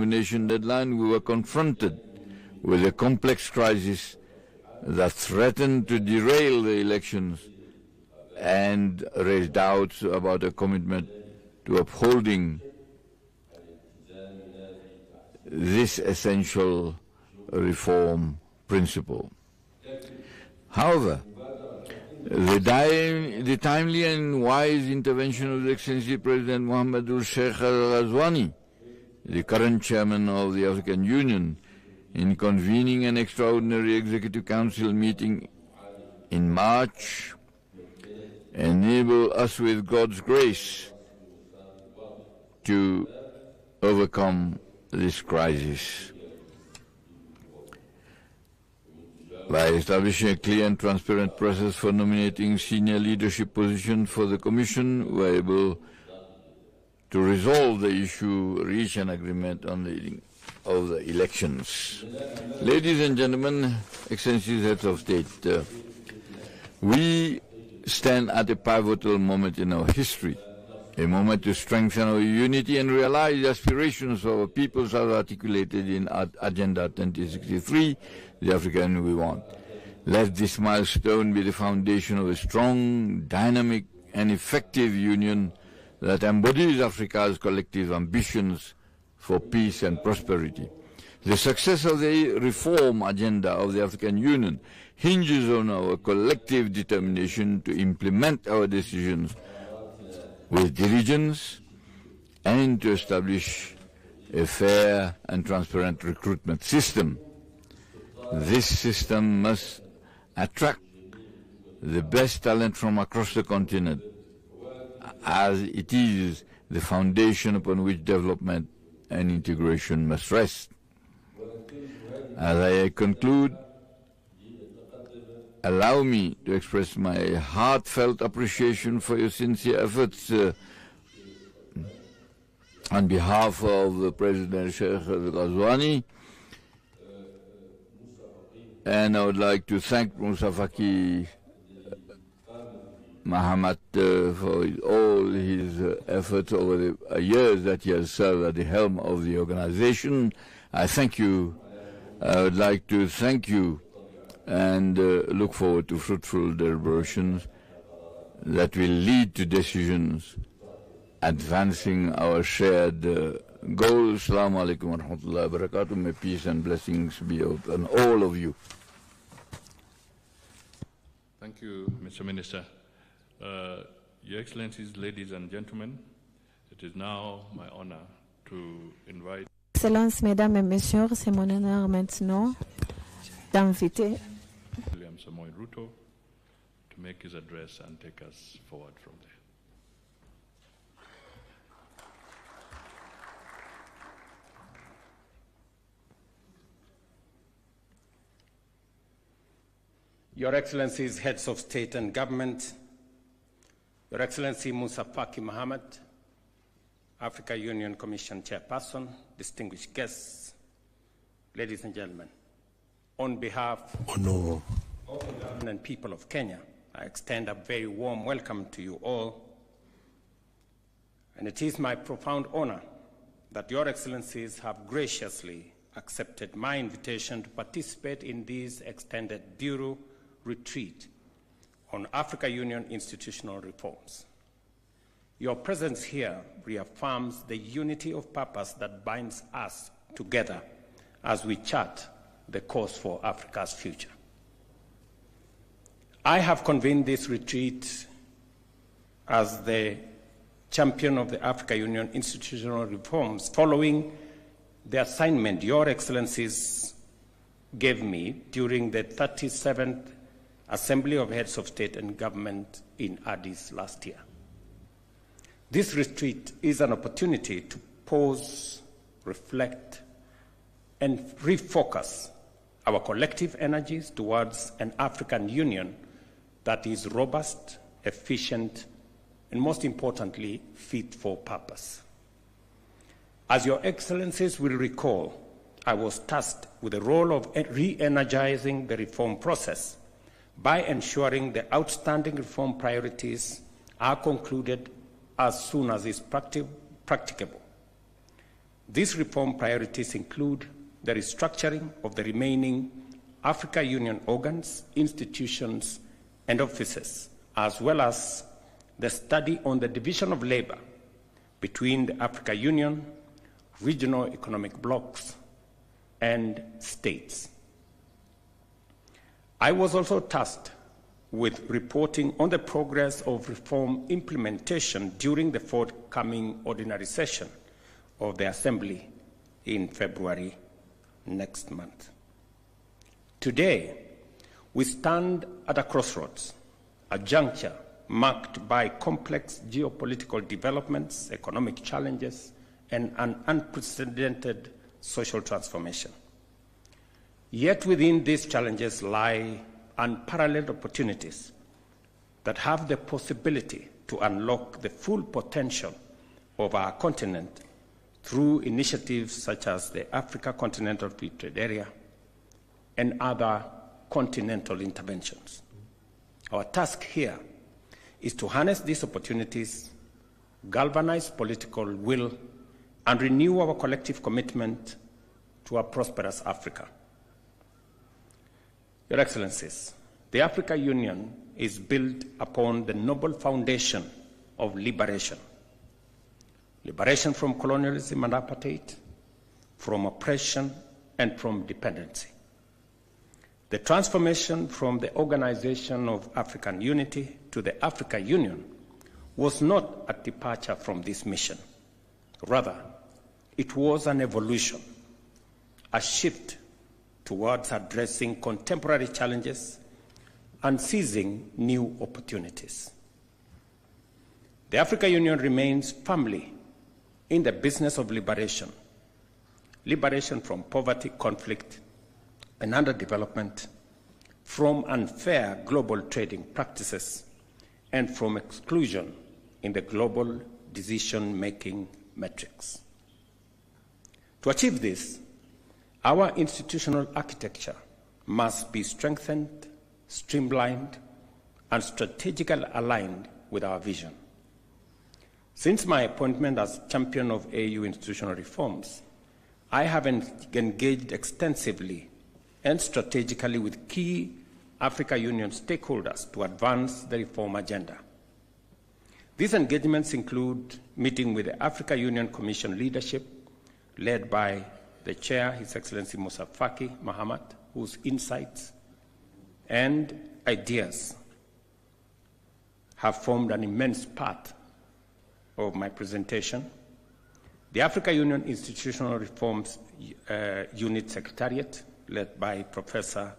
nomination deadline, we were confronted with a complex crisis that threatened to derail the elections and raise doubts about a commitment to upholding this essential reform principle. However, the timely and wise intervention of His Excellency President Mohamedou Sheikh Al-Ghazouani, the current chairman of the African Union, in convening an extraordinary Executive Council meeting in March, enable us with God's grace to overcome this crisis. By establishing a clear and transparent process for nominating senior leadership positions for the Commission, we were able to resolve the issue, reach an agreement on the of the elections. Ladies and gentlemen, Excellencies, Heads of State, we stand at a pivotal moment in our history, a moment to strengthen our unity and realize the aspirations of our peoples as articulated in Agenda 2063, the African we want. Let this milestone be the foundation of a strong, dynamic, and effective union that embodies Africa's collective ambitions for peace and prosperity. The success of the reform agenda of the African Union hinges on our collective determination to implement our decisions with diligence and to establish a fair and transparent recruitment system. This system must attract the best talent from across the continent, as it is the foundation upon which development and integration must rest. As I conclude, allow me to express my heartfelt appreciation for your sincere efforts on behalf of President Sheikh Al-Ghazouani, and I would like to thank Musa Faki Mahamat for all his efforts over the years that he has served at the helm of the organization. I thank you. I would like to thank you and look forward to fruitful deliberations that will lead to decisions advancing our shared goals. Assalamu alaikum wa rahmatullahi wa barakatuh. May peace and blessings be upon all of you. Thank you, Mr. Minister. Your Excellencies, ladies and gentlemen, it is now my honor to invite Excellences, Mesdames et Messieurs, c'est mon honneur maintenant d'inviter Ruto to make his address and take us forward from there. Your Excellencies, Heads of State and Government, Your Excellency Musa Faki Mahamat, Africa Union Commission Chairperson, distinguished guests, ladies and gentlemen, on behalf of the government and people of Kenya, I extend a very warm welcome to you all. And it is my profound honor that Your Excellencies have graciously accepted my invitation to participate in this extended Bureau retreat on Africa Union institutional reforms. Your presence here reaffirms the unity of purpose that binds us together as we chart the course for Africa's future. I have convened this retreat as the champion of the Africa Union institutional reforms following the assignment Your Excellencies gave me during the 37th Assembly of Heads of State and Government in Addis last year. This retreat is an opportunity to pause, reflect, and refocus our collective energies towards an African Union that is robust, efficient, and most importantly, fit for purpose. As Your Excellencies will recall, I was tasked with the role of re-energizing the reform process by ensuring the outstanding reform priorities are concluded as soon as is practicable. These reform priorities include the restructuring of the remaining Africa Union organs, institutions, and offices, as well as the study on the division of labor between the Africa Union, regional economic blocs, and states. I was also tasked with reporting on the progress of reform implementation during the forthcoming ordinary session of the Assembly in February next month. Today, we stand at a crossroads, a juncture marked by complex geopolitical developments, economic challenges, and an unprecedented social transformation. Yet within these challenges lie unparalleled opportunities that have the possibility to unlock the full potential of our continent through initiatives such as the Africa Continental Free Trade Area and other continental interventions. Our task here is to harness these opportunities, galvanize political will, and renew our collective commitment to a prosperous Africa. Your Excellencies, the Africa Union is built upon the noble foundation of liberation. Liberation from colonialism and apartheid, from oppression, and from dependency. The transformation from the Organization of African Unity to the Africa Union was not a departure from this mission. Rather, it was an evolution, a shift towards addressing contemporary challenges and seizing new opportunities. The Africa Union remains firmly in the business of liberation, liberation from poverty, conflict, and underdevelopment, from unfair global trading practices, and from exclusion in the global decision-making metrics. To achieve this, our institutional architecture must be strengthened, streamlined, and strategically aligned with our vision. Since my appointment as champion of AU institutional reforms, I have engaged extensively and strategically with key Africa Union stakeholders to advance the reform agenda. These engagements include meeting with the Africa Union Commission leadership, led by the Chair, His Excellency Musa Faki Mahamat, whose insights and ideas have formed an immense part of my presentation. The Africa Union Institutional Reforms Unit Secretariat, led by Professor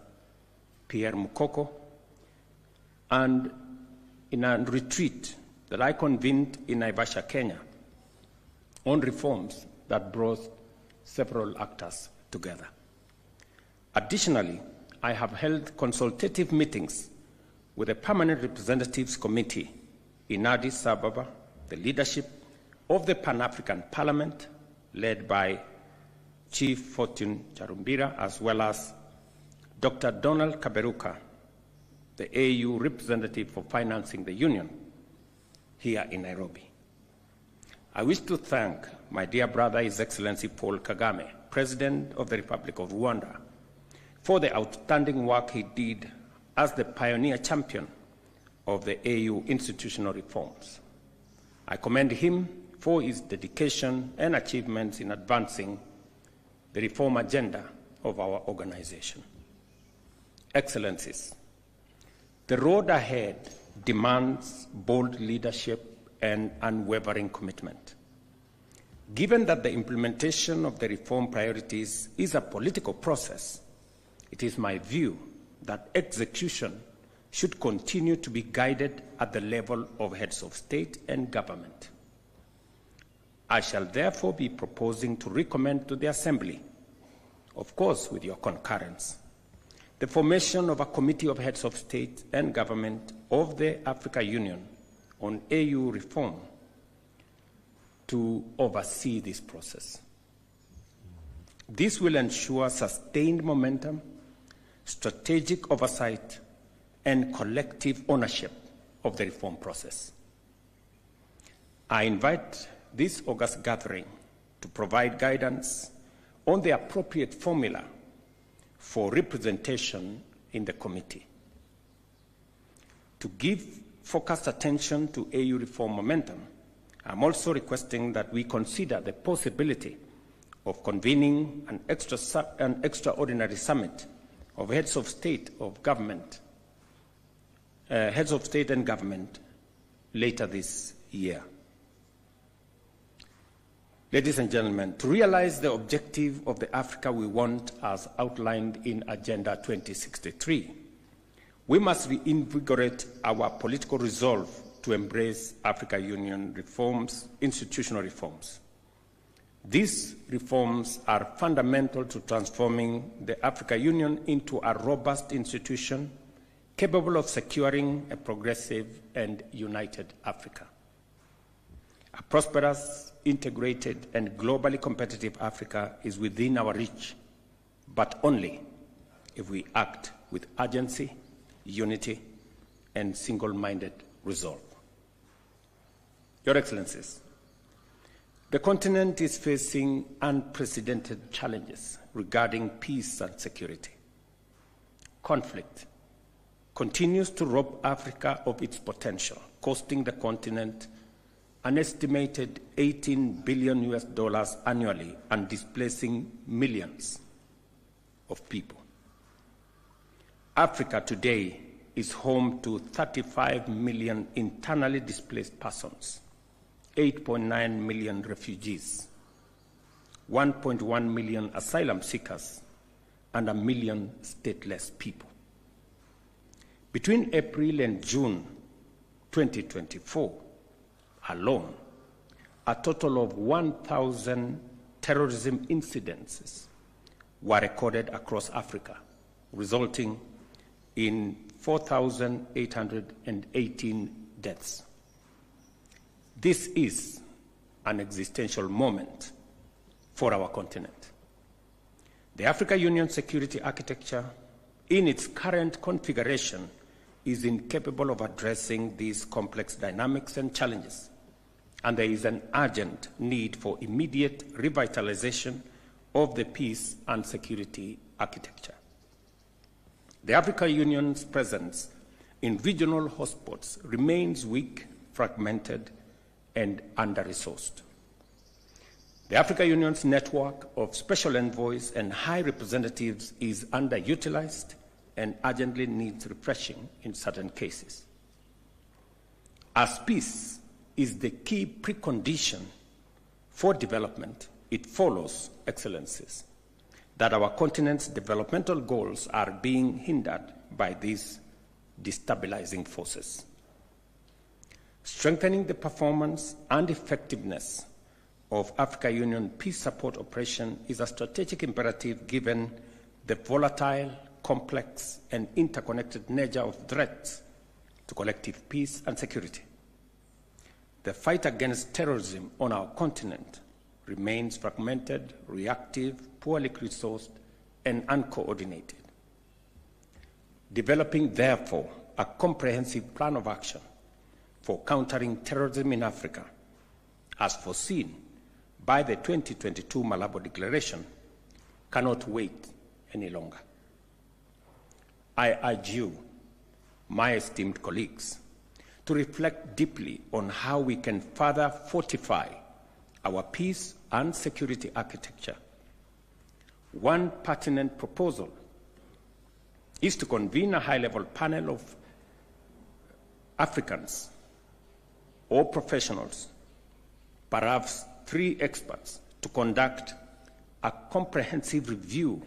Pierre Mukoko, and in a retreat that I convened in Naivasha, Kenya, on reforms that brought several actors together. Additionally, I have held consultative meetings with the Permanent Representatives Committee in Addis Ababa, the leadership of the Pan-African Parliament, led by Chief Fortune Charumbira, as well as Dr. Donald Kaberuka, the AU representative for financing the Union, here in Nairobi. I wish to thank my dear brother, His Excellency Paul Kagame, President of the Republic of Rwanda, for the outstanding work he did as the pioneer champion of the AU institutional reforms. I commend him for his dedication and achievements in advancing the reform agenda of our organization. Excellencies, the road ahead demands bold leadership and unwavering commitment. Given that the implementation of the reform priorities is a political process, it is my view that execution should continue to be guided at the level of heads of state and government. I shall therefore be proposing to recommend to the Assembly, of course with your concurrence, the formation of a committee of heads of state and government of the Africa Union on AU reform to oversee this process. This will ensure sustained momentum, strategic oversight, and collective ownership of the reform process. I invite this August gathering to provide guidance on the appropriate formula for representation in the committee. To give focused attention to AU reform momentum, I'm also requesting that we consider the possibility of convening an extraordinary summit of heads of state and government later this year. Ladies and gentlemen, to realize the objective of the Africa we want as outlined in Agenda 2063, we must reinvigorate our political resolve to embrace Africa Union reforms, institutional reforms. These reforms are fundamental to transforming the Africa Union into a robust institution capable of securing a progressive and united Africa. A prosperous, integrated, and globally competitive Africa is within our reach, but only if we act with urgency, unity, and single-minded resolve. Your Excellencies, the continent is facing unprecedented challenges regarding peace and security. Conflict continues to rob Africa of its potential, costing the continent an estimated $18 billion annually and displacing millions of people. Africa today is home to 35 million internally displaced persons, 8.9 million refugees, 1.1 million asylum seekers, and 1 million stateless people. Between April and June 2024 alone, a total of 1,000 terrorism incidents were recorded across Africa, resulting in 4,818 deaths. This is an existential moment for our continent. The Africa Union security architecture, in its current configuration, is incapable of addressing these complex dynamics and challenges, and there is an urgent need for immediate revitalization of the peace and security architecture. The African Union's presence in regional hotspots remains weak, fragmented, and under-resourced. The African Union's network of special envoys and high representatives is underutilized and urgently needs refreshing in certain cases. As peace is the key precondition for development, it follows, Excellencies, that our continent's developmental goals are being hindered by these destabilizing forces. Strengthening the performance and effectiveness of Africa Union peace support operation is a strategic imperative given the volatile, complex, and interconnected nature of threats to collective peace and security. The fight against terrorism on our continent remains fragmented, reactive, poorly resourced, and uncoordinated. Developing, therefore, a comprehensive plan of action for countering terrorism in Africa, as foreseen by the 2022 Malabo Declaration, cannot wait any longer. I urge you, my esteemed colleagues, to reflect deeply on how we can further fortify our peace and security architecture. One pertinent proposal is to convene a high-level panel of Africans or professionals, perhaps 3 experts, to conduct a comprehensive review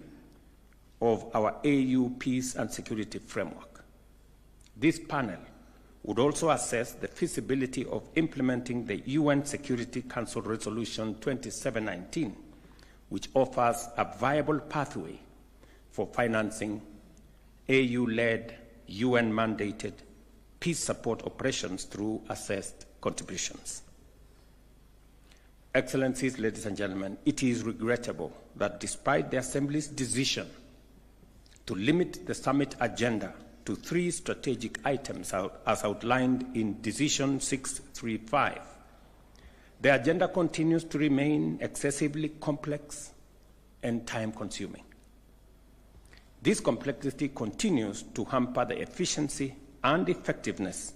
of our AU peace and security framework. This panel would also assess the feasibility of implementing the UN Security Council Resolution 2719, which offers a viable pathway for financing AU-led, UN-mandated peace support operations through assessed contributions. Excellencies, ladies and gentlemen, it is regrettable that despite the Assembly's decision to limit the summit agenda to 3 strategic items as outlined in Decision 635, the agenda continues to remain excessively complex and time-consuming. This complexity continues to hamper the efficiency and effectiveness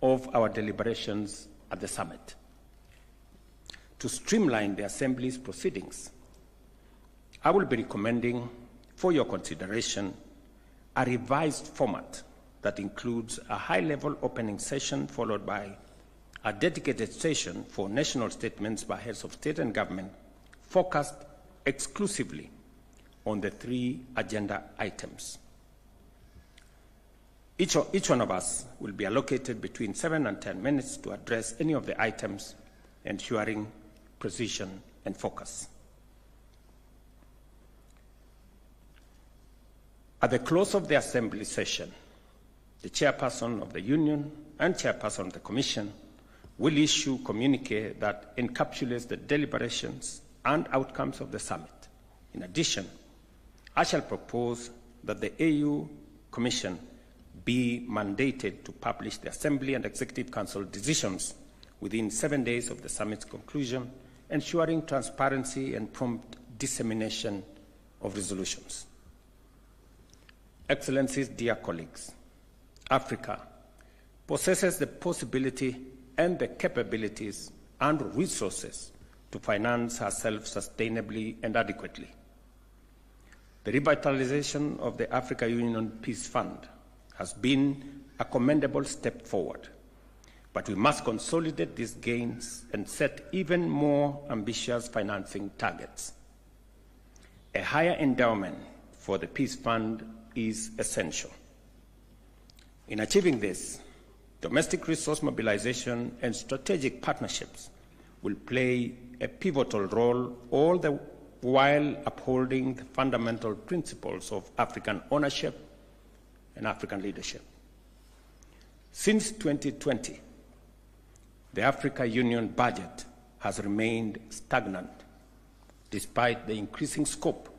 of our deliberations at the summit. To streamline the Assembly's proceedings, I will be recommending for your consideration a revised format that includes a high-level opening session followed by a dedicated session for national statements by heads of state and government focused exclusively on the 3 agenda items. Each one of us will be allocated between 7 and 10 minutes to address any of the items, ensuring precision and focus. At the close of the Assembly session, the Chairperson of the Union and Chairperson of the Commission will issue a communique that encapsulates the deliberations and outcomes of the summit. In addition, I shall propose that the AU Commission be mandated to publish the Assembly and Executive Council decisions within 7 days of the summit's conclusion, ensuring transparency and prompt dissemination of resolutions. Excellencies, dear colleagues, Africa possesses the possibility and the capabilities and resources to finance herself sustainably and adequately. The revitalization of the Africa Union Peace Fund has been a commendable step forward, but we must consolidate these gains and set even more ambitious financing targets. A higher endowment for the Peace Fund is essential. In achieving this, domestic resource mobilization and strategic partnerships will play a pivotal role, all the while upholding the fundamental principles of African ownership and African leadership. Since 2020, the Africa Union budget has remained stagnant despite the increasing scope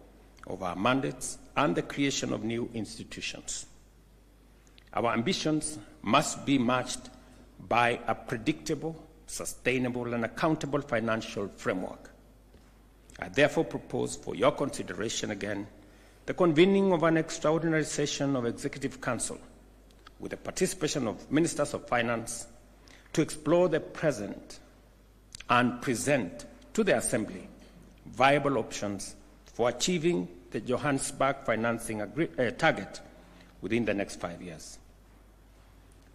of our mandates and the creation of new institutions. Our ambitions must be matched by a predictable, sustainable, and accountable financial framework. I therefore propose for your consideration again the convening of an extraordinary session of Executive Council with the participation of Ministers of Finance to explore the present and present to the Assembly viable options for achieving the Johannesburg financing target within the next 5 years.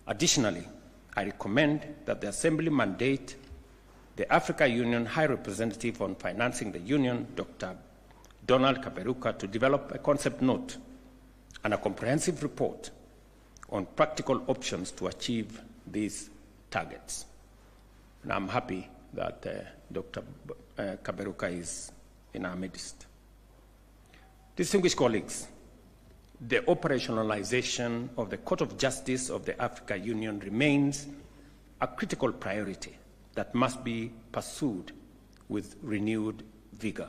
Additionally, I recommend that the Assembly mandate the Africa Union High Representative on Financing the Union, Dr. Donald Kaberuka, to develop a concept note and a comprehensive report on practical options to achieve these targets. And I'm happy that Dr. Kaberuka is in our midst. Distinguished colleagues, the operationalization of the Court of Justice of the Africa Union remains a critical priority that must be pursued with renewed vigor.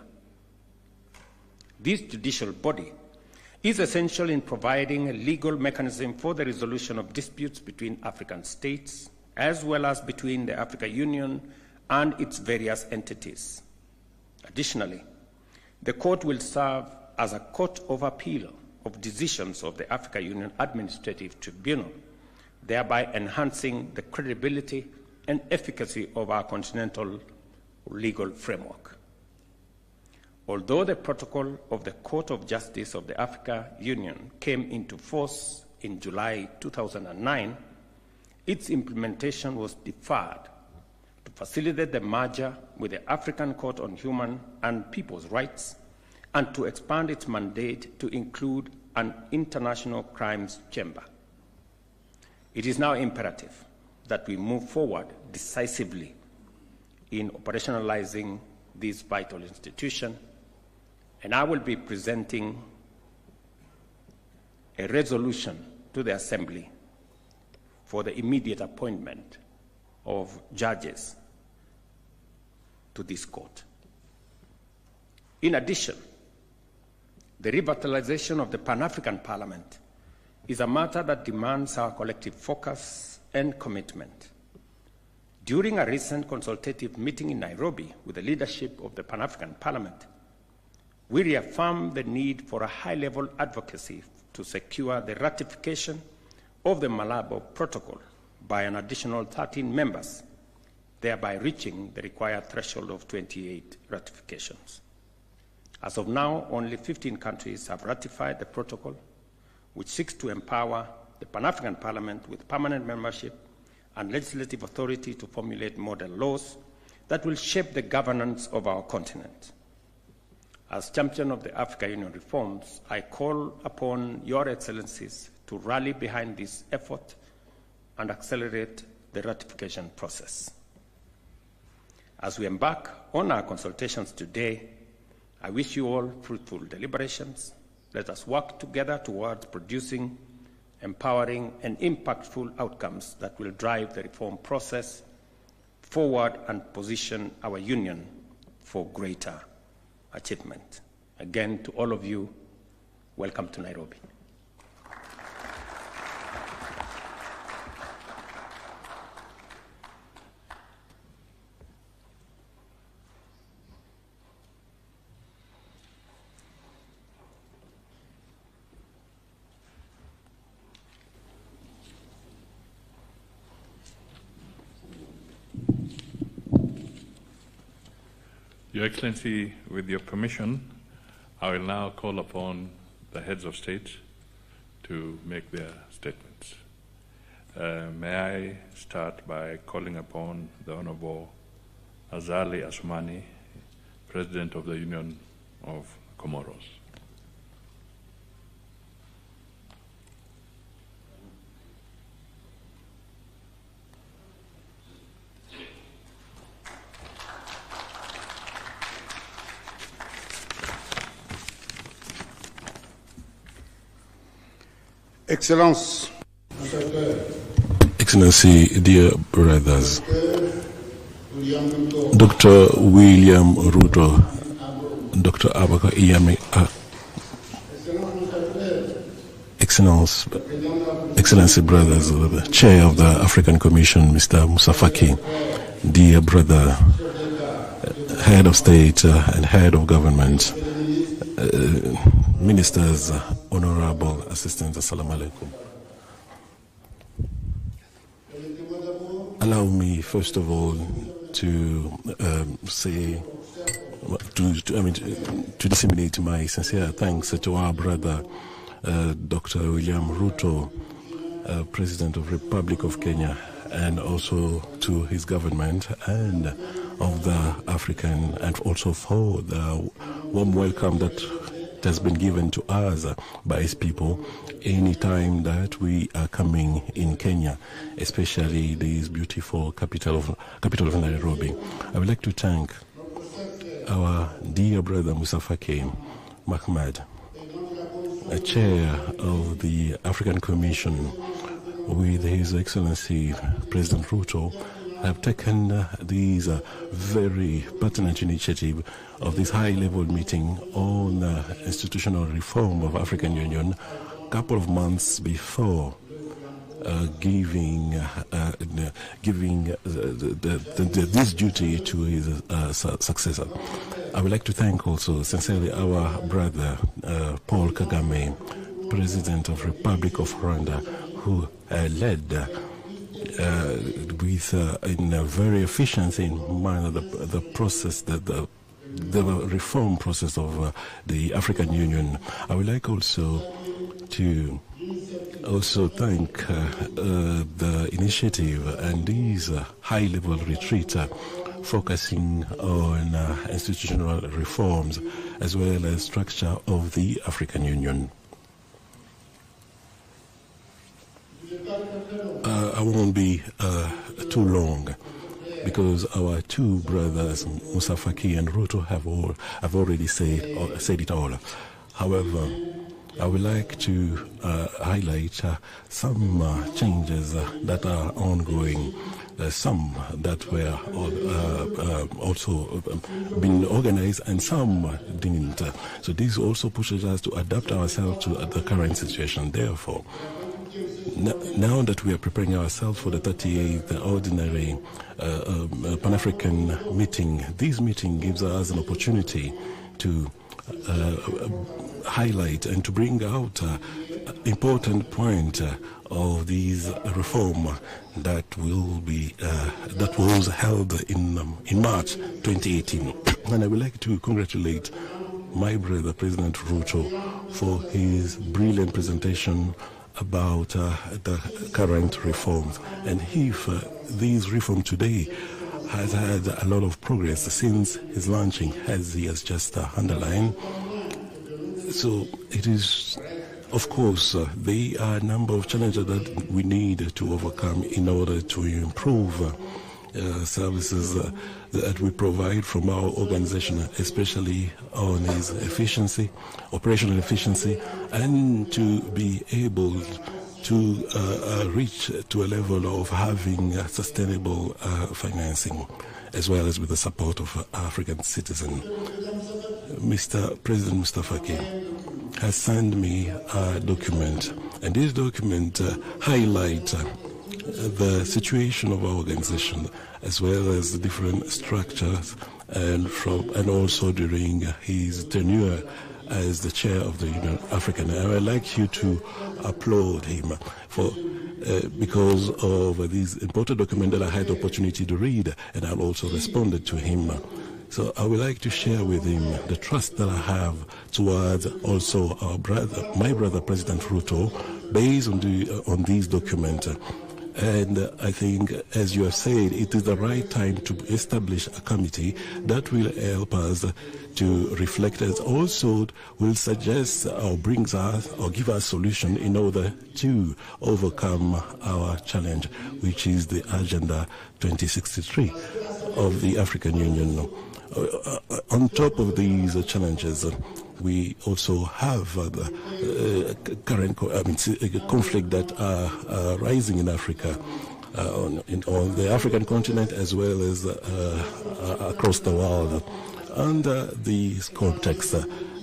This judicial body is essential in providing a legal mechanism for the resolution of disputes between African states, as well as between the Africa Union and its various entities. Additionally, the court will serve as a court of appeal of decisions of the Africa Union Administrative Tribunal, thereby enhancing the credibility and efficacy of our continental legal framework. Although the protocol of the Court of Justice of the Africa Union came into force in July 2009, its implementation was deferred to facilitate the merger with the African Court on Human and People's Rights and to expand its mandate to include an international crimes chamber. It is now imperative that we move forward decisively in operationalizing this vital institution, and I will be presenting a resolution to the Assembly for the immediate appointment of judges to this court. In addition, the revitalization of the Pan-African Parliament is a matter that demands our collective focus and commitment. During a recent consultative meeting in Nairobi with the leadership of the Pan-African Parliament, we reaffirmed the need for a high-level advocacy to secure the ratification of the Malabo Protocol by an additional 13 members, thereby reaching the required threshold of 28 ratifications. As of now, only 15 countries have ratified the protocol, which seeks to empower the Pan-African Parliament with permanent membership and legislative authority to formulate model laws that will shape the governance of our continent. As champion of the Africa Union reforms, I call upon Your Excellencies to rally behind this effort and accelerate the ratification process. As we embark on our consultations today, I wish you all fruitful deliberations. Let us work together towards producing empowering and impactful outcomes that will drive the reform process forward and position our union for greater achievement. Again, to all of you, welcome to Nairobi. Your Excellency, with your permission, I will now call upon the heads of state to make their statements. May I start by calling upon the Honorable Azali Assoumani, President of the Union of Comoros. Excellence. Excellency, dear brothers, Dr. William Ruto, Dr. Abaka Iyame, Excellency brothers, the Chair of the African Commission, Mr. Moussa Faki, dear brother, Head of State and Head of Government, Ministers, Honorable Assistants, Assalamu alaikum. Allow me, first of all, to disseminate my sincere thanks to our brother, Dr. William Ruto, President of the Republic of Kenya, and also to his government and of the African, and also for the warm welcome that has been given to us by his people any time that we are coming in Kenya, especially this beautiful capital of Nairobi. I would like to thank our dear brother Moussa Faki Mahmoud, a chair of the African Commission, with His Excellency President Ruto, have taken this very pertinent initiative of this high-level meeting on institutional reform of African Union a couple of months before giving this duty to his successor. I would like to thank also sincerely our brother Paul Kagame, President of Republic of Rwanda, who led in a very efficient manner the process, the reform process of the African Union. I would like also to thank the initiative and these high-level retreat focusing on institutional reforms as well as structure of the African Union. I won't be too long because our two brothers, Moussa Faki and Ruto, have already said it all. However, I would like to highlight some changes that are ongoing, some that were also been organized and some didn't. So this also pushes us to adapt ourselves to the current situation. Therefore, now that we are preparing ourselves for the 38th Ordinary Pan-African meeting, this meeting gives us an opportunity to highlight and to bring out important point of these reform that was held in March 2018. And I would like to congratulate my brother, President Ruto, for his brilliant presentation about the current reforms. And if these reforms today has had a lot of progress since his launching, as he has just underlined. So it is, of course, there are a number of challenges that we need to overcome in order to improve services that we provide from our organization, especially on its efficiency, operational efficiency, and to be able to reach to a level of having sustainable financing, as well as with the support of African citizens. Mr. President Mustafa has sent me a document, and this document highlights the situation of our organization, as well as the different structures, and also during his tenure as the chair of the Union of African. And I'd like you to applaud him for because of this important document that I had the opportunity to read, and I also responded to him. So I would like to share with him the trust that I have towards also my brother, President Ruto, based on these documents. And I think, as you have said, it is the right time to establish a committee that will help us to reflect, as also will suggest or brings us or give us solution in order to overcome our challenge, which is the Agenda 2063 of the African Union. On top of these challenges, we also have current conflict that are rising in Africa, on the African continent, as well as across the world. Under this context,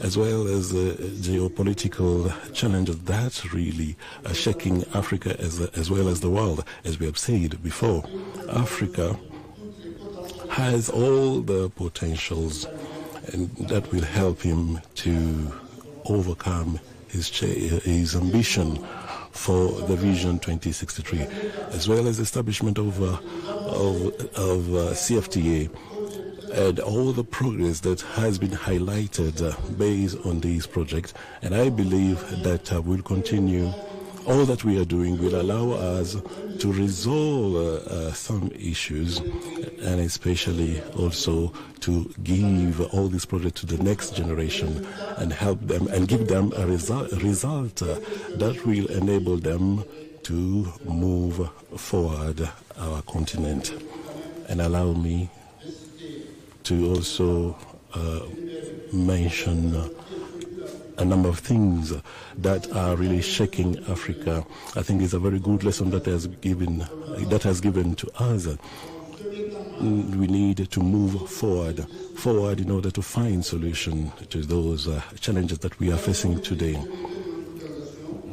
as well as geopolitical challenges that really are shaking Africa as well as the world, as we have said before, Africa has all the potentials, and that will help him to overcome his ambition for the Vision 2063, as well as establishment of CFTA and all the progress that has been highlighted based on these projects. And I believe that we'll continue. All that we are doing will allow us to resolve some issues, and especially also to give all these projects to the next generation and help them and give them a result that will enable them to move forward our continent. And allow me to also mention a number of things that are really shaking Africa. I think it's a very good lesson that has given to us. We need to move forward in order to find solution to those challenges that we are facing today.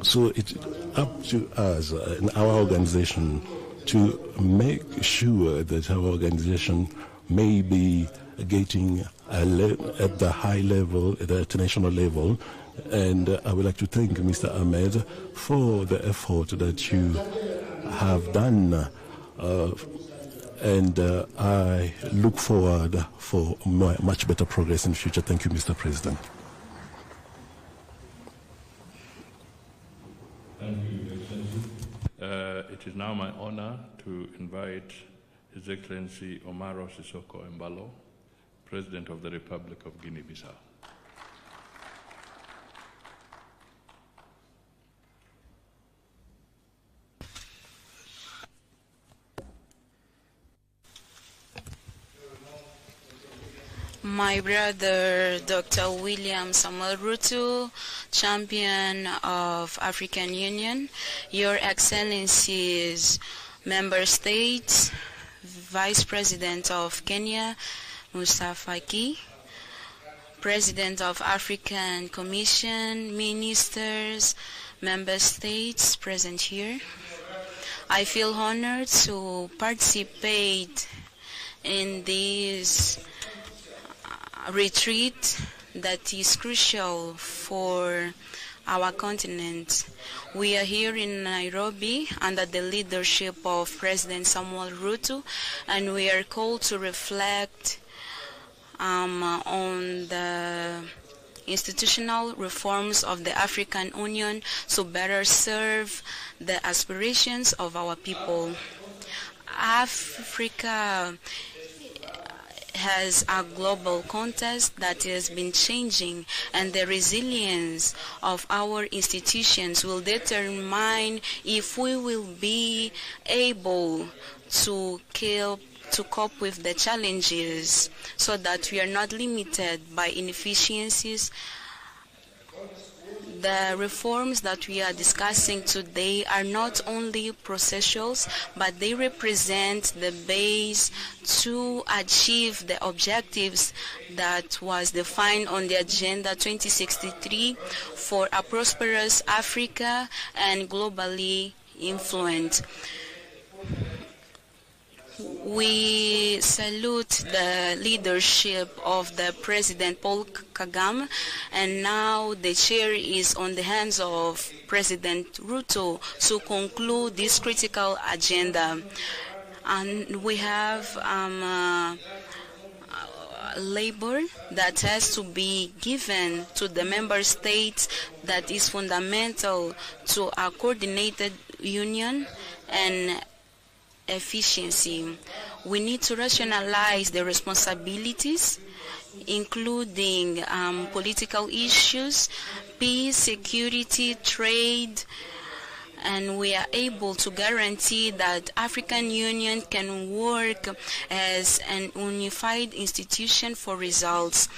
So it's up to us in our organization to make sure that our organization may be getting at the high level, at the international level. And I would like to thank Mr. Ahmed for the effort that you have done. And I look forward for much better progress in the future. Thank you, Mr. President. Thank you, Your Excellency. It is now my honor to invite His Excellency Omaro Sissoko Embalo, President of the Republic of Guinea-Bissau. My brother, Dr. William Samuel Ruto, Champion of African Union, Your Excellencies, Member States, Vice President of Kenya, Mustafa Ki, President of African Commission, Ministers, member states present here. I feel honored to participate in this retreat that is crucial for our continent. We are here in Nairobi under the leadership of President Samuel Ruto, and we are called to reflect on the institutional reforms of the African Union to better serve the aspirations of our people. Africa has a global context that has been changing, and the resilience of our institutions will determine if we will be able to cope with the challenges so that we are not limited by inefficiencies. The reforms that we are discussing today are not only processuals, but they represent the base to achieve the objectives that was defined on the Agenda 2063 for a prosperous Africa and globally influent. We salute the leadership of the President Paul Kagame, and now the chair is on the hands of President Ruto to conclude this critical agenda. And we have labor that has to be given to the member states that is fundamental to a coordinated union and efficiency. We need to rationalize the responsibilities, including political issues, peace, security, trade, and we are able to guarantee that African Union can work as an unified institution for results.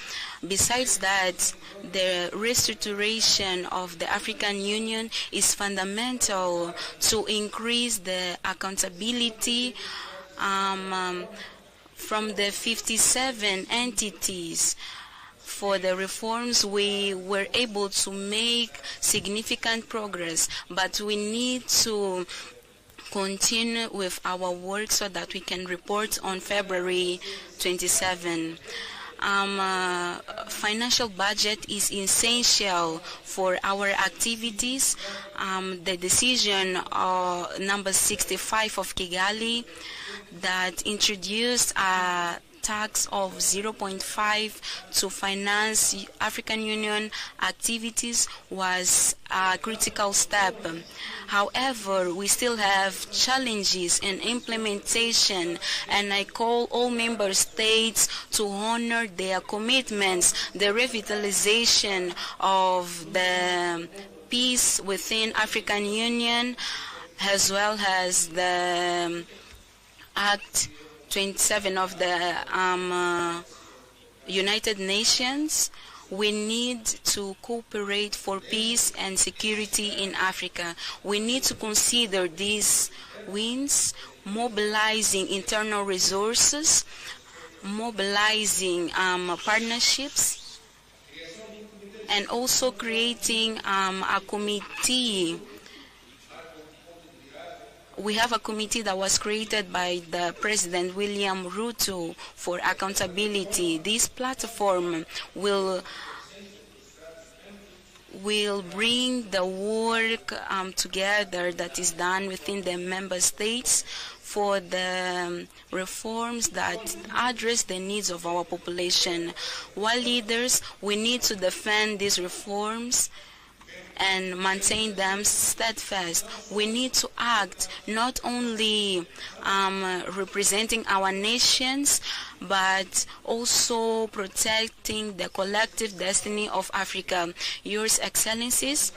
Besides that, the restoration of the African Union is fundamental to increase the accountability from the 57 entities. For the reforms, we were able to make significant progress, but we need to continue with our work so that we can report on February 27. Financial budget is essential for our activities. The decision number 65 of Kigali that introduced a tax of 0.5 to finance African Union activities was a critical step. However, we still have challenges in implementation, and I call all member states to honor their commitments, the revitalization of the peace within African Union, as well as the Act 27 of the United Nations. We need to cooperate for peace and security in Africa. We need to consider these wins, mobilizing internal resources, mobilizing partnerships, and also creating a committee. We have a committee that was created by the President William Ruto for accountability. This platform will bring the work together that is done within the member states for the reforms that address the needs of our population. While leaders, we need to defend these reforms and maintain them steadfast. We need to act not only representing our nations, but also protecting the collective destiny of Africa. Yours Excellencies,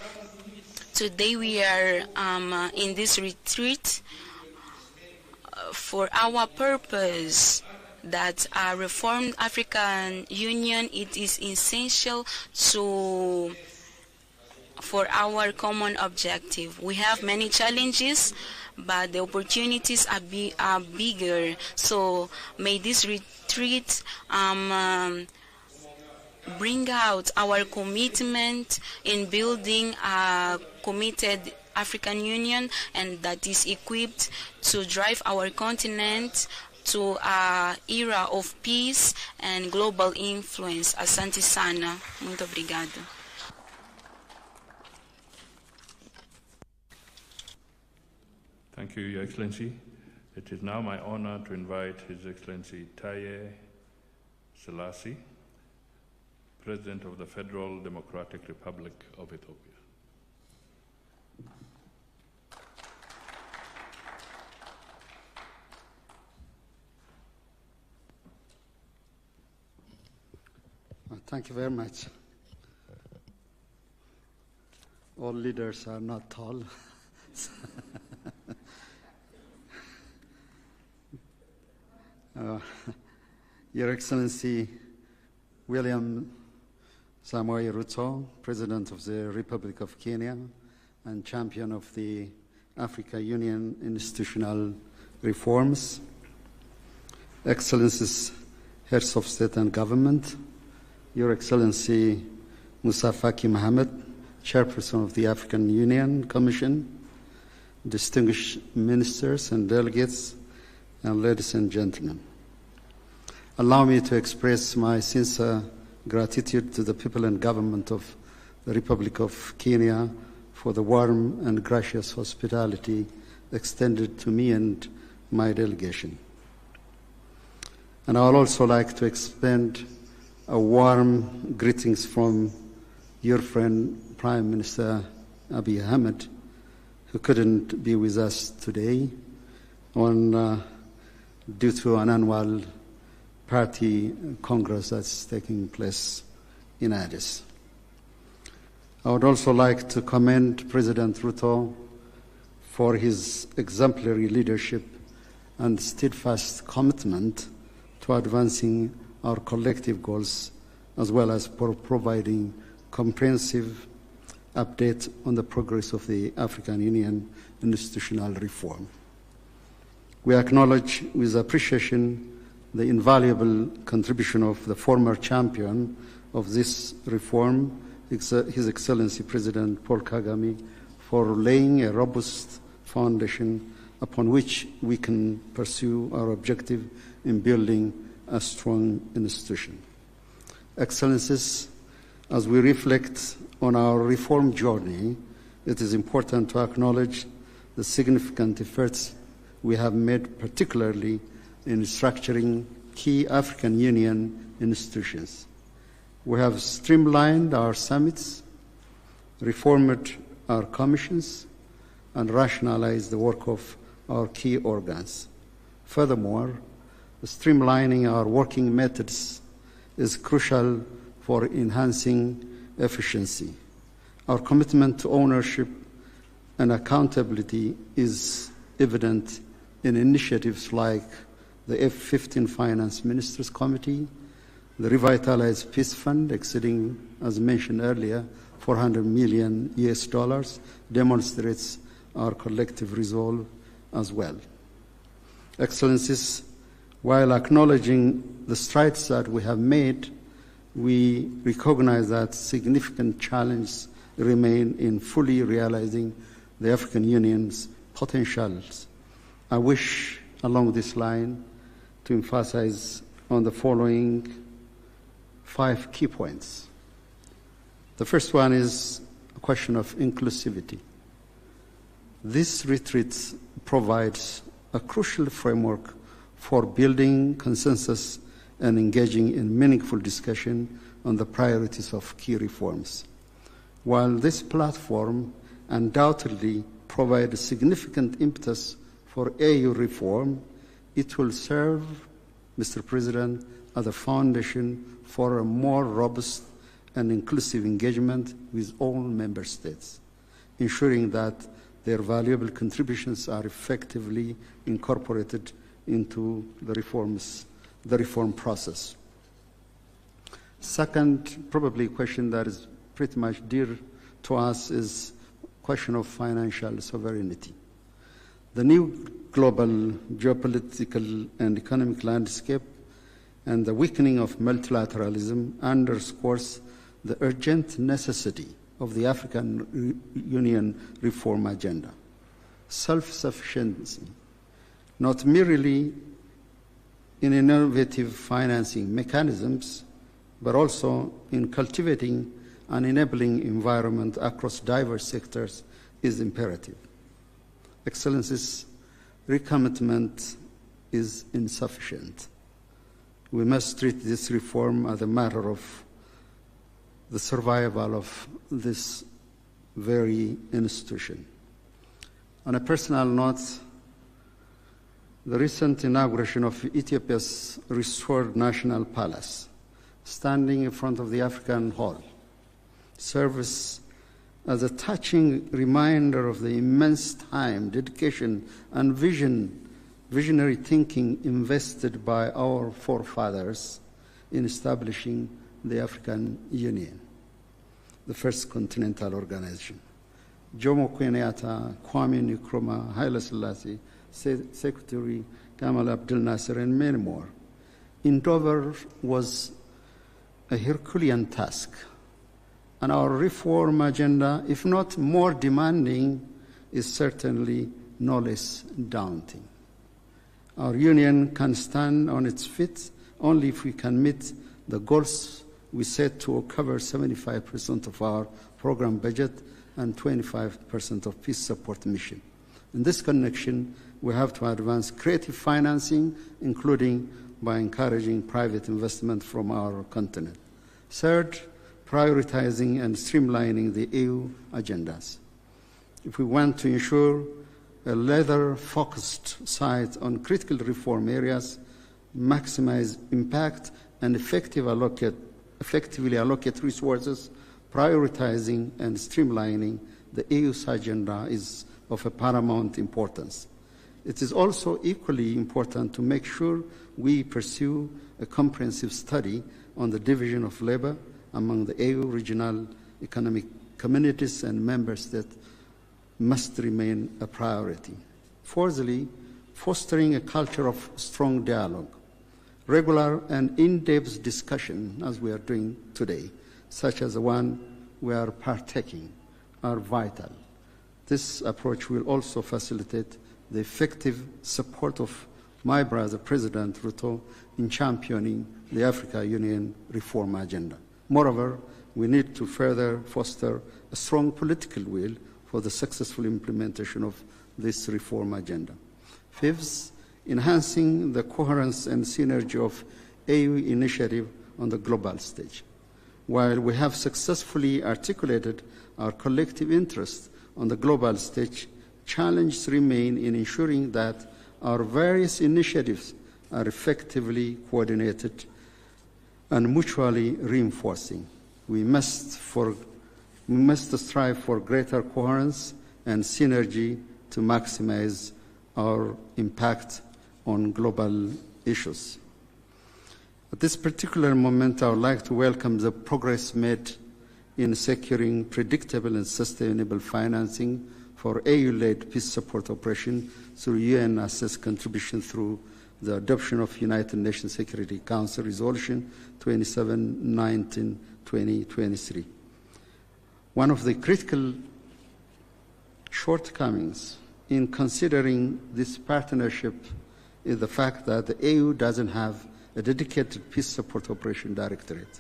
today we are in this retreat for our purpose that a reformed African Union. It is essential for our common objective. We have many challenges, but the opportunities are bigger. So may this retreat bring out our commitment in building a committed African Union, and that is equipped to drive our continent to an era of peace and global influence. Asante sana. Muito obrigado. Thank you, Your Excellency. It is now my honor to invite His Excellency Taye Selassie, President of the Federal Democratic Republic of Ethiopia. Thank you very much. All leaders are not tall. Your Excellency William Samoei Ruto, President of the Republic of Kenya and champion of the African Union institutional reforms, Excellencies, Heads of State and Government, Your Excellency Musa Faki Mohammed, Chairperson of the African Union Commission, distinguished ministers and delegates, and ladies and gentlemen. Allow me to express my sincere gratitude to the people and government of the Republic of Kenya for the warm and gracious hospitality extended to me and my delegation. And I would also like to extend a warm greetings from your friend, Prime Minister Abiy Ahmed, who couldn't be with us today due to an annual party congress that's taking place in Addis. I would also like to commend President Ruto for his exemplary leadership and steadfast commitment to advancing our collective goals, as well as for providing comprehensive update on the progress of the African Union institutional reform. We acknowledge with appreciation the invaluable contribution of the former champion of this reform, His Excellency President Paul Kagame, for laying a robust foundation upon which we can pursue our objective in building a strong institution. Excellencies, as we reflect on our reform journey, it is important to acknowledge the significant efforts we have made, particularly in structuring key African Union institutions. We have streamlined our summits, reformed our commissions, and rationalized the work of our key organs. Furthermore, streamlining our working methods is crucial for enhancing efficiency. Our commitment to ownership and accountability is evident in initiatives like the F-15 Finance Ministers Committee, the Revitalized Peace Fund exceeding, as mentioned earlier, $400 million demonstrates our collective resolve as well. Excellencies, while acknowledging the strides that we have made, we recognize that significant challenges remain in fully realizing the African Union's potentials. I wish, along this line, to emphasize on the following 5 key points. The first one is a question of inclusivity. This retreat provides a crucial framework for building consensus and engaging in meaningful discussion on the priorities of key reforms. While this platform undoubtedly provides significant impetus for AU reform, it will serve, Mr. President, as a foundation for a more robust and inclusive engagement with all member states, ensuring that their valuable contributions are effectively incorporated into the reform process. Second, probably a question that is pretty much dear to us is question of financial sovereignty. The new global geopolitical and economic landscape and the weakening of multilateralism underscores the urgent necessity of the African Union reform agenda. Self-sufficiency, not merely in innovative financing mechanisms, but also in cultivating an enabling environment across diverse sectors, is imperative. Excellencies, recommitment is insufficient. We must treat this reform as a matter of the survival of this very institution. On a personal note, the recent inauguration of Ethiopia's restored National Palace, standing in front of the African Hall, serves as a touching reminder of the immense time, dedication, and visionary thinking invested by our forefathers in establishing the African Union, the first continental organization. Jomo Kenyatta, Kwame Nkrumah, Haile Selassie, Secretary Gamal Abdel Nasser, and many more. Endeavor was a Herculean task, and our reform agenda, if not more demanding, is certainly no less daunting. Our union can stand on its feet only if we can meet the goals we set to cover 75% of our program budget and 25% of peace support mission. In this connection, we have to advance creative financing, including by encouraging private investment from our continent. Third, prioritizing and streamlining the EU agendas. If we want to ensure a laser-focused sight on critical reform areas, maximize impact, and effectively allocate resources, prioritizing and streamlining the EU's agenda is of a paramount importance. It is also equally important to make sure we pursue a comprehensive study on the division of labor among the EU regional economic communities and member states must remain a priority. Fourthly, fostering a culture of strong dialogue. Regular and in-depth discussion, as we are doing today, such as the one we are partaking, are vital. This approach will also facilitate the effective support of my brother, President Ruto, in championing the Africa Union reform agenda. Moreover, we need to further foster a strong political will for the successful implementation of this reform agenda. Fifth, enhancing the coherence and synergy of EU initiative on the global stage. While we have successfully articulated our collective interest on the global stage, challenges remain in ensuring that our various initiatives are effectively coordinated and mutually reinforcing. We must strive for greater coherence and synergy to maximize our impact on global issues. At this particular moment, I would like to welcome the progress made in securing predictable and sustainable financing for EU-led peace support operation through UN assessed contribution through the adoption of United Nations Security Council Resolution 2719/2023. One of the critical shortcomings in considering this partnership is the fact that the EU doesn't have a dedicated peace support operation directorate,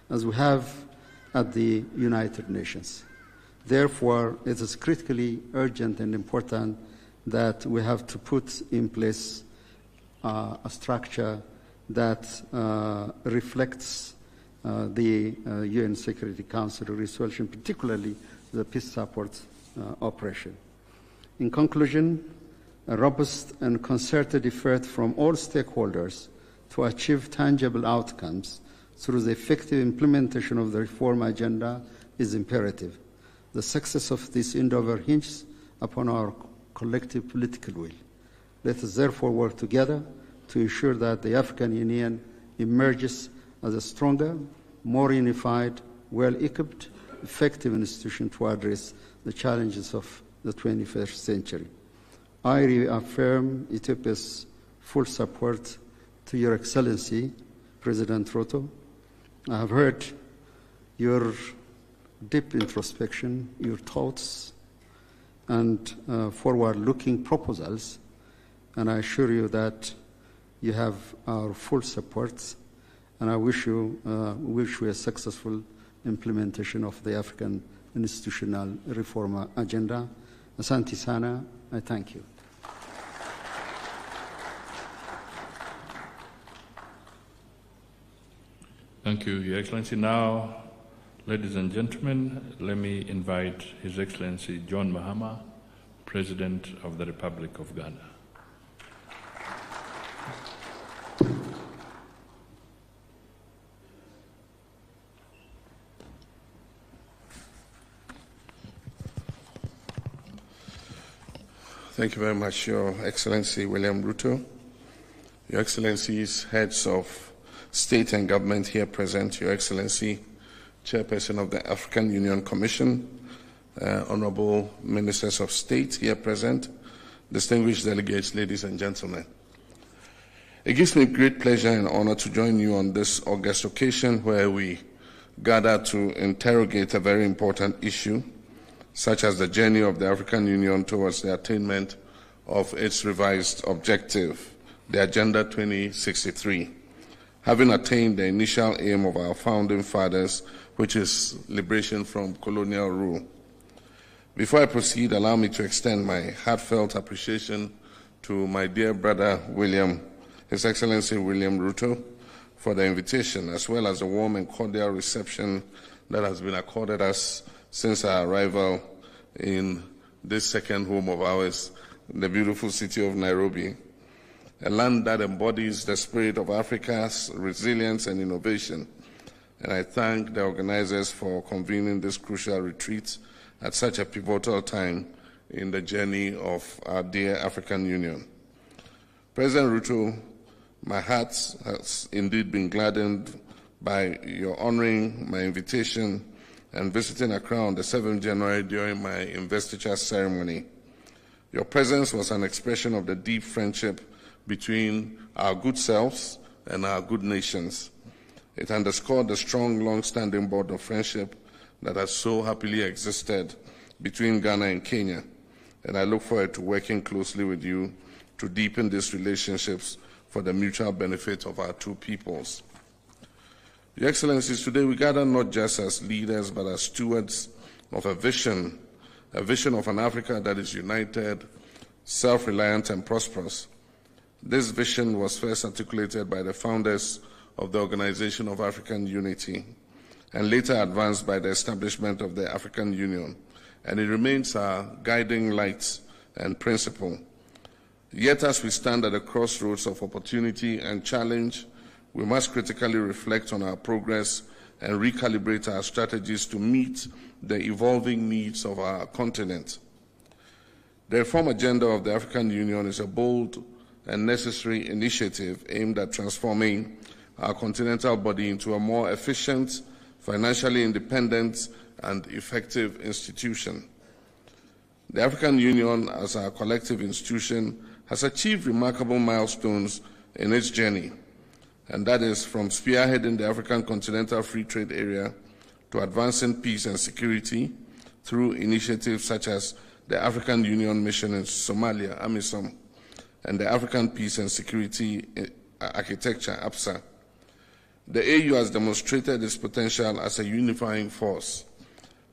as we have at the United Nations. Therefore, it is critically urgent and important that we have to put in place a structure that reflects the UN Security Council resolution, particularly the peace support operation. In conclusion, a robust and concerted effort from all stakeholders to achieve tangible outcomes through the effective implementation of the reform agenda is imperative. The success of this endeavor hinges upon our collective political will. Let us therefore work together to ensure that the African Union emerges as a stronger, more unified, well-equipped, effective institution to address the challenges of the 21st century. I reaffirm Ethiopia's full support to Your Excellency President Ruto. I have heard your deep introspection, your thoughts, and forward-looking proposals, and I assure you that you have our full support, and I wish you a successful implementation of the African institutional reform agenda. Asante sana, I thank you. Thank you, Your Excellency. Now, ladies and gentlemen, let me invite His Excellency John Mahama, President of the Republic of Ghana. Thank you very much, Your Excellency William Ruto, Your Excellencies, heads of state and government here present, Your Excellency, Chairperson of the African Union Commission, Honorable Ministers of State here present, distinguished delegates, ladies and gentlemen. It gives me great pleasure and honor to join you on this august occasion where we gather to interrogate a very important issue, such as the journey of the African Union towards the attainment of its revised objective, the Agenda 2063, having attained the initial aim of our founding fathers, which is liberation from colonial rule. Before I proceed, allow me to extend my heartfelt appreciation to my dear brother William, His Excellency William Ruto, for the invitation, as well as the warm and cordial reception that has been accorded us since our arrival in this second home of ours, the beautiful city of Nairobi, a land that embodies the spirit of Africa's resilience and innovation. And I thank the organizers for convening this crucial retreat at such a pivotal time in the journey of our dear African Union. President Ruto, my heart has indeed been gladdened by your honoring my invitation and visiting Accra on the 7th January during my investiture ceremony. Your presence was an expression of the deep friendship between our good selves and our good nations. It underscored the strong, long-standing bond of friendship that has so happily existed between Ghana and Kenya, and I look forward to working closely with you to deepen these relationships for the mutual benefit of our two peoples. Your Excellencies, today we gather not just as leaders, but as stewards of a vision of an Africa that is united, self-reliant, and prosperous. This vision was first articulated by the founders of the Organization of African Unity, and later advanced by the establishment of the African Union, and it remains our guiding light and principle. Yet as we stand at the crossroads of opportunity and challenge, we must critically reflect on our progress and recalibrate our strategies to meet the evolving needs of our continent. The reform agenda of the African Union is a bold and necessary initiative aimed at transforming our continental body into a more efficient, financially independent, and effective institution. The African Union, as our collective institution, has achieved remarkable milestones in its journey, and that is from spearheading the African Continental Free Trade Area to advancing peace and security through initiatives such as the African Union Mission in Somalia, AMISOM, and the African Peace and Security Architecture, APSA. The AU has demonstrated its potential as a unifying force.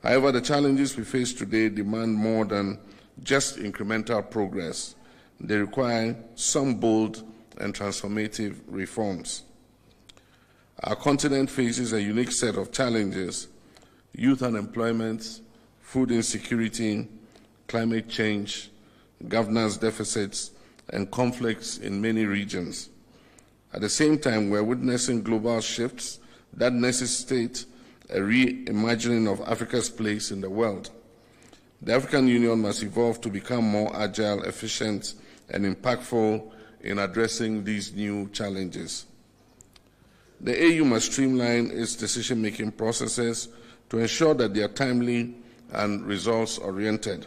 However, the challenges we face today demand more than just incremental progress. They require some bold and transformative reforms. Our continent faces a unique set of challenges: youth unemployment, food insecurity, climate change, governance deficits, and conflicts in many regions. At the same time, we're witnessing global shifts that necessitate a reimagining of Africa's place in the world. The African Union must evolve to become more agile, efficient, and impactful in addressing these new challenges. The AU must streamline its decision-making processes to ensure that they are timely and results-oriented.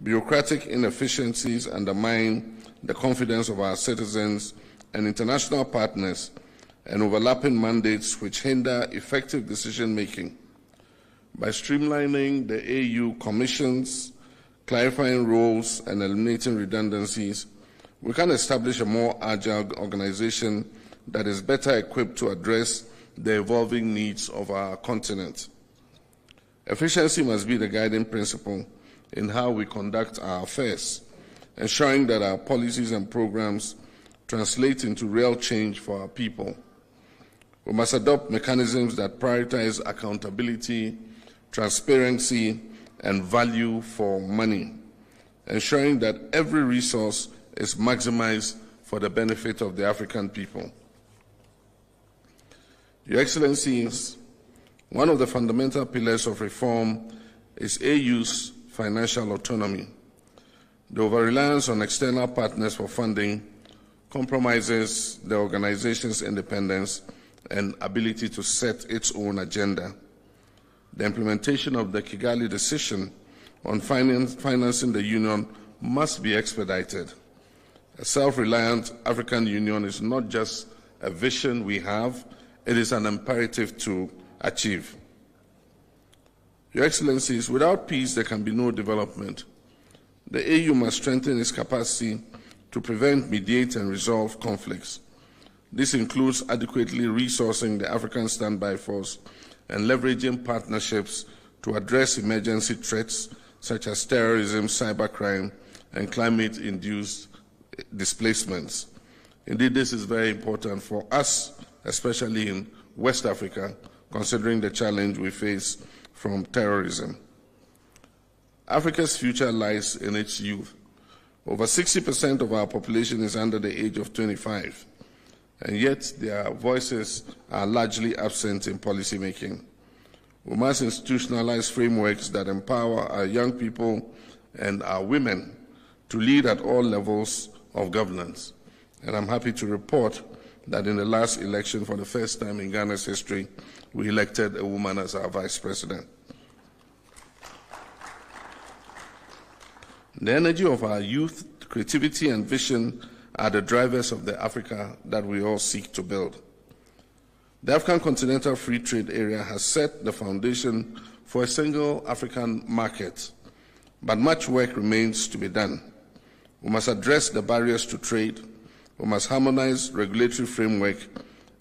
Bureaucratic inefficiencies undermine the confidence of our citizens and international partners, and overlapping mandates which hinder effective decision-making. By streamlining the AU commissions, clarifying roles, and eliminating redundancies, we can establish a more agile organization that is better equipped to address the evolving needs of our continent. Efficiency must be the guiding principle in how we conduct our affairs, ensuring that our policies and programs translate into real change for our people. We must adopt mechanisms that prioritize accountability, transparency, and value for money, ensuring that every resource is maximized for the benefit of the African people. Your Excellencies, one of the fundamental pillars of reform is AU's financial autonomy. The over-reliance on external partners for funding compromises the organization's independence and ability to set its own agenda. The implementation of the Kigali decision on financing the Union must be expedited. A self-reliant African Union is not just a vision we have, it is an imperative to achieve. Your Excellencies, without peace there can be no development. The AU must strengthen its capacity to prevent, mediate, and resolve conflicts. This includes adequately resourcing the African Standby Force and leveraging partnerships to address emergency threats such as terrorism, cybercrime, and climate-induced displacements. Indeed, this is very important for us, especially in West Africa, considering the challenge we face from terrorism. Africa's future lies in its youth. Over 60% of our population is under the age of 25. And yet their voices are largely absent in policymaking. We must institutionalize frameworks that empower our young people and our women to lead at all levels of governance. And I'm happy to report that in the last election, for the first time in Ghana's history, we elected a woman as our vice president. The energy of our youth, creativity, and vision are the drivers of the Africa that we all seek to build. The African Continental Free Trade Area has set the foundation for a single African market, but much work remains to be done. We must address the barriers to trade, we must harmonize regulatory framework,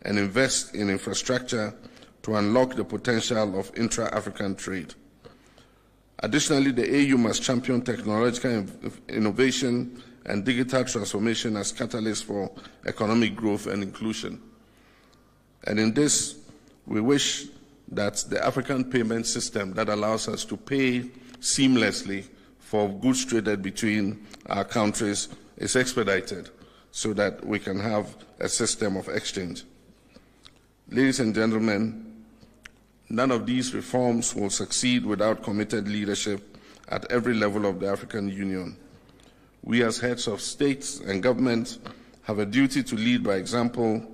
and invest in infrastructure to unlock the potential of intra-African trade. Additionally, the AU must champion technological innovation and digital transformation as catalysts for economic growth and inclusion. And in this, we wish that the African payment system that allows us to pay seamlessly for goods traded between our countries is expedited so that we can have a system of exchange. Ladies and gentlemen, none of these reforms will succeed without committed leadership at every level of the African Union. We as heads of states and government have a duty to lead by example,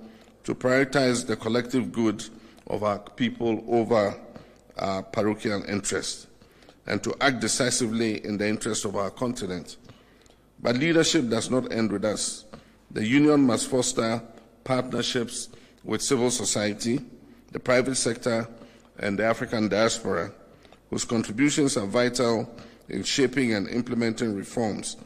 to prioritize the collective good of our people over our parochial interests, and to act decisively in the interest of our continent. But leadership does not end with us. The Union must foster partnerships with civil society, the private sector, and the African diaspora, whose contributions are vital in shaping and implementing reforms.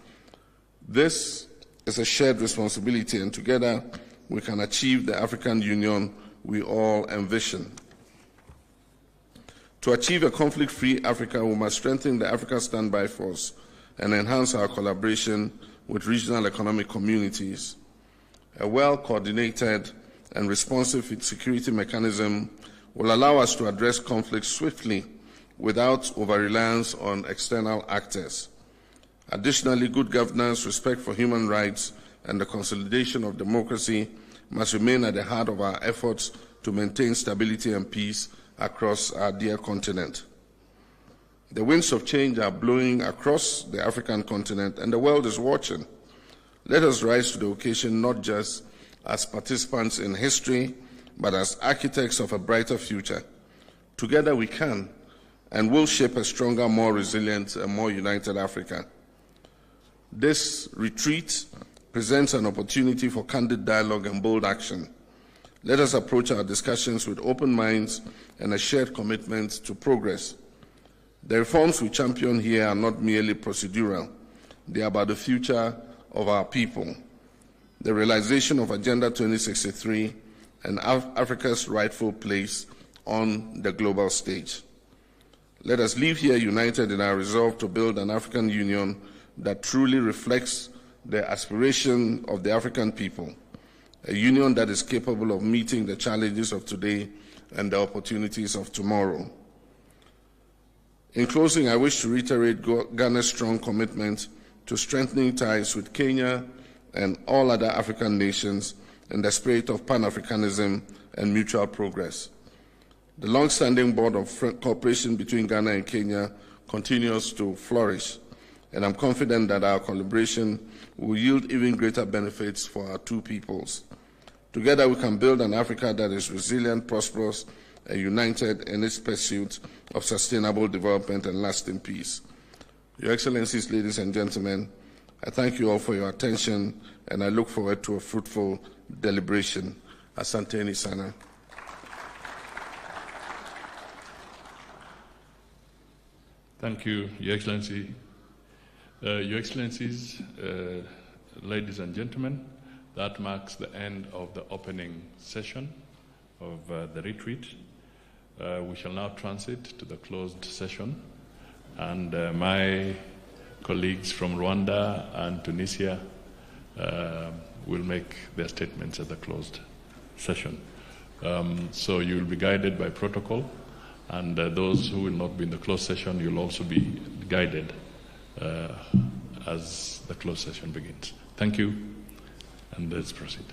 This is a shared responsibility, and together we can achieve the African Union we all envision. To achieve a conflict-free Africa, we must strengthen the Africa Standby Force and enhance our collaboration with regional economic communities. A well-coordinated and responsive security mechanism will allow us to address conflicts swiftly without over-reliance on external actors. Additionally, good governance, respect for human rights, and the consolidation of democracy must remain at the heart of our efforts to maintain stability and peace across our dear continent. The winds of change are blowing across the African continent, and the world is watching. Let us rise to the occasion not just as participants in history, but as architects of a brighter future. Together we can and will shape a stronger, more resilient, and more united Africa. This retreat presents an opportunity for candid dialogue and bold action. Let us approach our discussions with open minds and a shared commitment to progress. The reforms we champion here are not merely procedural. They are about the future of our people, the realization of Agenda 2063, and Africa's rightful place on the global stage. Let us leave here united in our resolve to build an African Union that truly reflects the aspiration of the African people, a union that is capable of meeting the challenges of today and the opportunities of tomorrow. In closing, I wish to reiterate Ghana's strong commitment to strengthening ties with Kenya and all other African nations in the spirit of Pan-Africanism and mutual progress. The long-standing board of cooperation between Ghana and Kenya continues to flourish, and I'm confident that our collaboration will yield even greater benefits for our two peoples. Together we can build an Africa that is resilient, prosperous, and united in its pursuit of sustainable development and lasting peace. Your Excellencies, ladies and gentlemen, I thank you all for your attention, and I look forward to a fruitful deliberation. Asanteni sana. Thank you, Your Excellency. Your Excellencies, ladies and gentlemen, that marks the end of the opening session of the retreat. We shall now transit to the closed session, and my colleagues from Rwanda and Tunisia will make their statements at the closed session. So you will be guided by protocol, and those who will not be in the closed session, you'll also be guided as the closed session begins. Thank you, and let's proceed.